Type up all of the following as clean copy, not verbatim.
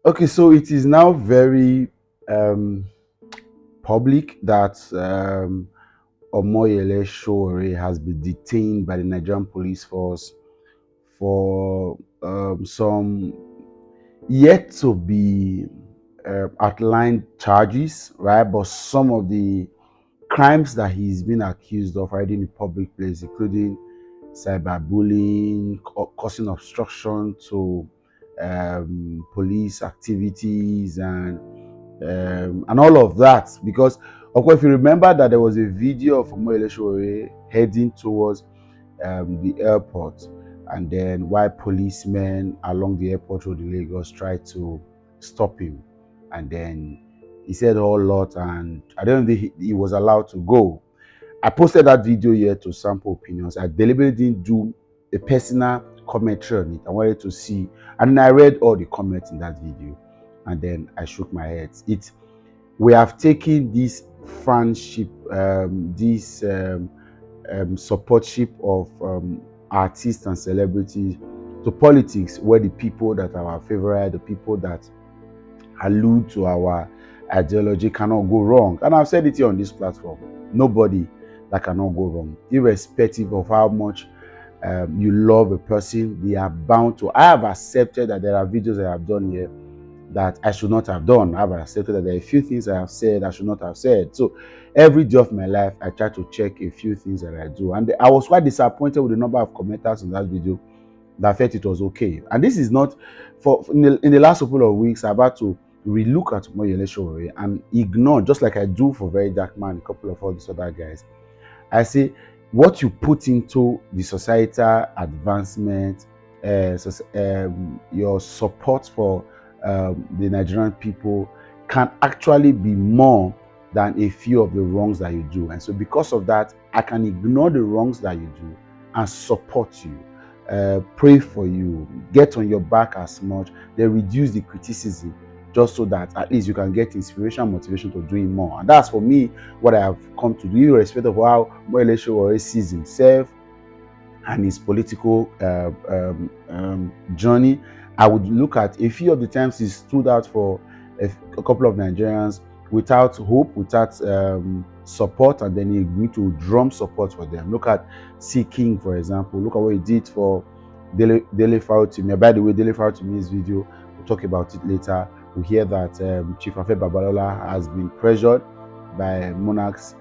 Okay, so it is now very um, public that Omoyele Sowore has been detained by the Nigerian police force for some yet to be outlined charges, right? But some of the crimes that he's been accused of are in the public place, including cyberbullying, causing obstruction to police activities, and all of that. Because, of course, if you remember that there was a video of Omoyele Sowore heading towards the airport, and then while policemen along the airport road in Lagos tried to stop him, and then he said a whole lot, and I don't think he was allowed to go. I posted that video here to sample opinions. I deliberately didn't do a personal commentary on it. I wanted to see, and then I read all the comments in that video, and then I shook my head. We have taken this fanship, this supportship of artists and celebrities to politics, where the people that are our favorite, the people that allude to our ideology cannot go wrong. And I've said it here on this platform. Nobody that cannot go wrong, irrespective of how much you love a person, they are bound to. I have accepted that there are videos I have done here that I should not have done. I have accepted that there are a few things I have said I should not have said. So every day of my life, I try to check a few things that I do. And I was quite disappointed with the number of commenters on that video that felt it was okay. And this is not for in the last couple of weeks. I've had to relook at Omoyele Sowore and ignore, just like I do for Very Dark Man, a couple of all these other guys. I say what you put into the societal advancement, your support for the Nigerian people can actually be more than a few of the wrongs that you do. And so, because of that, I can ignore the wrongs that you do and support you, pray for you, get on your back as much, then reduce the criticism, just so that at least you can get inspiration and motivation to doing more. And that's for me what I have come to do, irrespective of how Moyele Sowore sees himself and his political journey. I would look at a few of the times he stood out for a couple of Nigerians without hope, without support, and then he agreed to drum support for them. Look at C King, for example. Look at what he did for Dele Farotimi. By the way, Dele Farotimi's video, we'll talk about it later. We hear that Chief Afe Babalola has been pressured by monarchs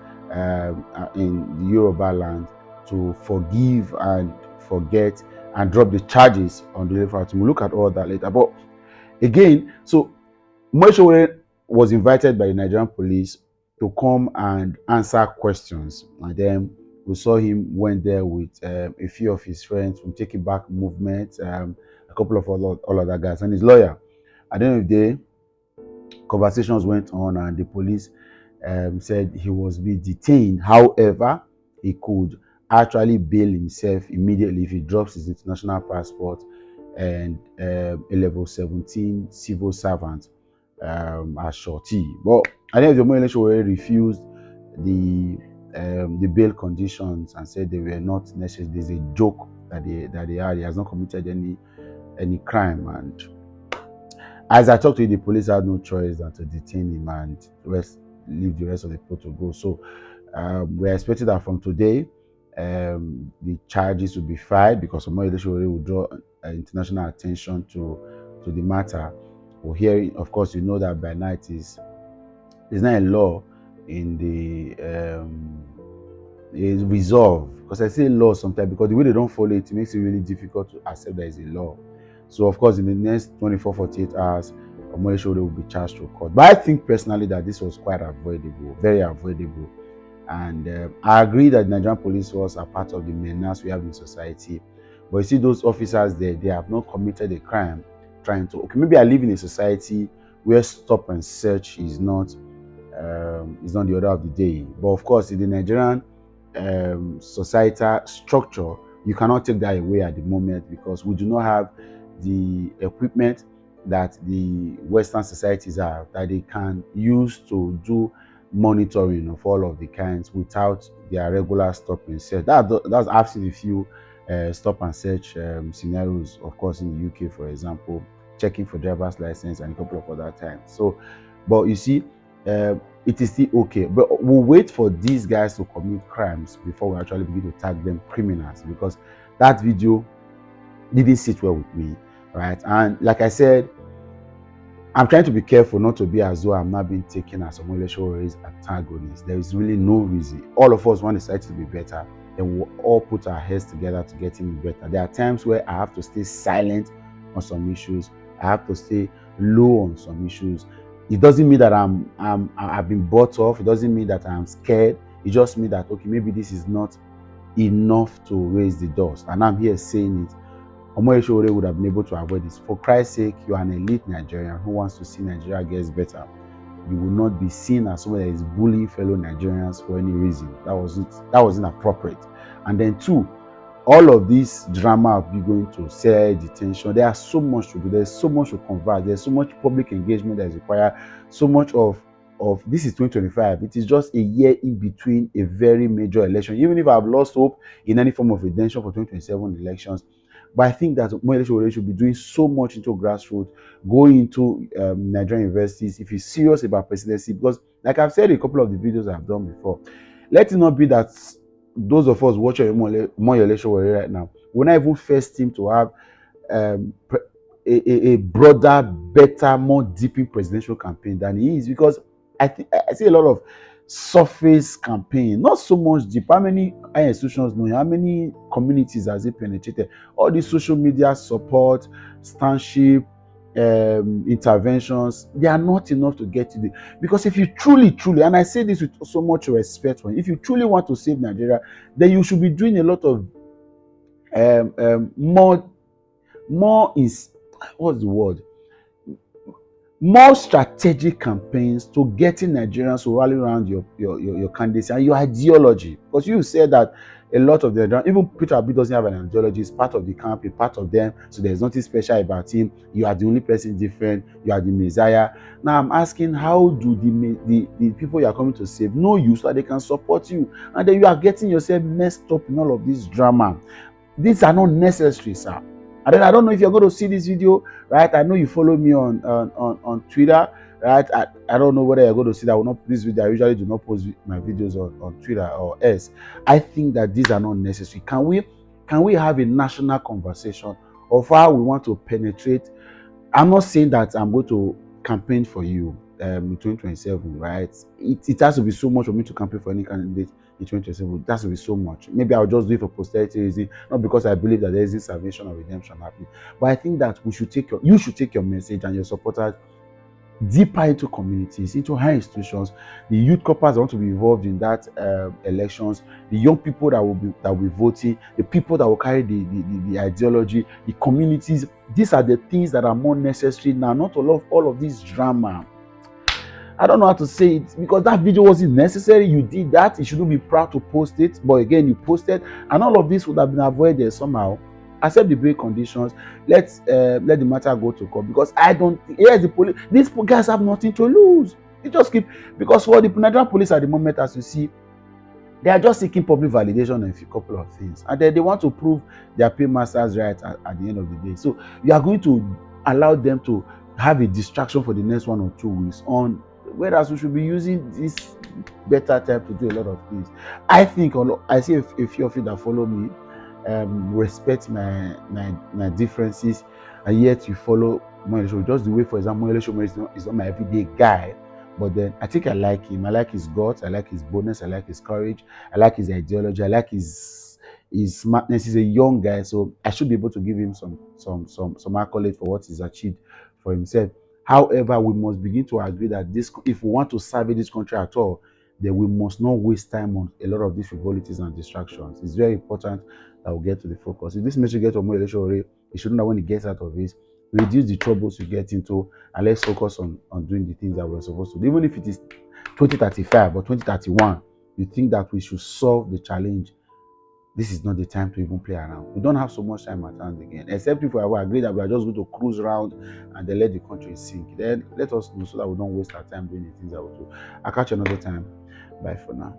in the Yoruba land to forgive and forget and drop the charges on the delivery. We'll look at all that later. But again, so Umo Show was invited by the Nigerian police to come and answer questions. And then we saw him went there with a few of his friends from Take It Back movement, a couple of all other guys, and his lawyer. At the end of the day, conversations went on, and the police said he was being detained. However, he could actually bail himself immediately if he drops his international passport and a level 17 civil servant as shorty. But I think the Omoyele Sowore refused the bail conditions and said they were not necessary. There's a joke that they had. He has not committed any crime, and as I talked to you, the police had no choice than to detain him and leave the rest of the people to go. So we're expecting that from today, the charges will be filed because Omoyele Sowore will draw international attention to the matter. Well, here, of course, you know that by now there's not a law in the resolve. Because I say law sometimes because the way they don't follow it, it makes it really difficult to accept there is a law. So, of course, in the next 24, 48 hours, Omoyele Sowore will be charged to court. But I think personally that this was quite avoidable, very avoidable. And I agree that the Nigerian police force are part of the menace we have in society. But you see, those officers there, they have not committed a crime trying to, okay, maybe I live in a society where stop and search is not the order of the day. But of course, in the Nigerian societal structure, you cannot take that away at the moment because we do not have the equipment that the Western societies have that they can use to do monitoring of all of the kinds without their regular stop and search. That's absolutely few stop and search scenarios, of course, in the UK, for example. checking for driver's license and a couple of other times. So, but you see, uh, it is still okay. But we'll wait for these guys to commit crimes before we actually begin to tag them criminals, because that video didn't sit well with me, right? And like I said, I'm trying to be careful not to be as though I'm not being taken as Omoyele Sowore's antagonist. There is really no reason. All of us want the society to be better, then we'll all put our heads together to get it better. There are times where I have to stay silent on some issues. I have to stay low on some issues. It doesn't mean that I've been bought off. It doesn't mean that I'm scared. It just means that, okay, maybe this is not enough to raise the dust. And I'm here saying it. Omoyele Sowore would have been able to avoid this. For Christ's sake, you are an elite Nigerian who wants to see Nigeria gets better. You will not be seen as someone that is bullying fellow Nigerians for any reason. That wasn't appropriate. And then two, all of this drama of you going to cell detention, there are so much to do. There's so much to convert. There's so much public engagement that is required. So much of this is 2025. It is just a year in between a very major election. Even if I've lost hope in any form of redemption for 2027 elections, but I think that Omoyele Sowore should be doing so much into grassroots, going into Nigerian universities if he's serious about presidency. Because, like I've said in a couple of the videos I've done before, let it not be that those of us watching Omoyele Sowore right now will not even first him to have um, a broader, better, more deep in presidential campaign than he is, because I see a lot of surface campaign, not so much deep. How many higher institutions know him? How many communities has he penetrated? All the social media support, stanship, interventions, they are not enough to get to the, because if you truly, and I say this with so much respect for him, if you truly want to save Nigeria, then you should be doing a lot of more is, what's the word, more strategic campaigns to getting Nigerians to rally around your candidacy and your ideology. Because you said that a lot of the, even Peter Obi doesn't have an ideology, it's part of the camp, it's part of them, so there's nothing special about him. You are the only person different, you are the Messiah. Now I'm asking, how do the people you are coming to save know you so that they can support you? And then you are getting yourself messed up in all of this drama. These are not necessary, sir. And then I don't know if you're going to see this video, right? I know you follow me on Twitter, right? I don't know whether you're going to see that or not. This video, I usually do not post my videos on Twitter or else. I think that these are not necessary. Can we have a national conversation of how we want to penetrate? I'm not saying that I'm going to campaign for you in 2027, right? It has to be so much for me to campaign for any candidate in 2027. It has to be so much. Maybe I'll just do it for posterity reason, not because I believe that there is this salvation or redemption happening. But I think that you should take your message and your supporters deeper into communities, into higher institutions, the youth corpers that want to be involved in that elections, the young people that will be voting, the people that will carry the ideology, the communities. These are the things that are more necessary now, not all of this drama. I don't know how to say it, because that video wasn't necessary. You did that. You shouldn't be proud to post it. But again, you posted, and all of this would have been avoided somehow. Accept the break conditions. Let the matter go to court, because I don't. Here's the police. These guys have nothing to lose. They just keep, because for the Nigerian police at the moment, as you see, they are just seeking public validation on a couple of things, and then they want to prove their paymasters right at the end of the day. So you are going to allow them to have a distraction for the next 1 or 2 weeks on, whereas we should be using this better time to do a lot of things. I think I see a few of you that follow me respect my differences, and yet you follow Omoyele Sowore. Just the way, for example, Omoyele Sowore is not my everyday guy, but then I think I like him. I like his guts, I like his boldness, I like his courage, I like his ideology, I like his smartness. He's a young guy, so I should be able to give him some accolade for what he's achieved for himself. However, we must begin to agree that this, if we want to salvage this country at all, then we must not waste time on a lot of these frivolities and distractions. It's very important that we get to the focus. If this message gets to Omoyele Sowore, you should know that when he gets out of this, reduce the troubles you get into, and let's focus on doing the things that we're supposed to do. Even if it is 2035 or 2031, you think that we should solve the challenge, this is not the time to even play around. We don't have so much time at hand again, except if we agree that we are just going to cruise around and then let the country sink. Then let us know so that we don't waste our time doing the things that we do. I'll catch you another time. Bye for now.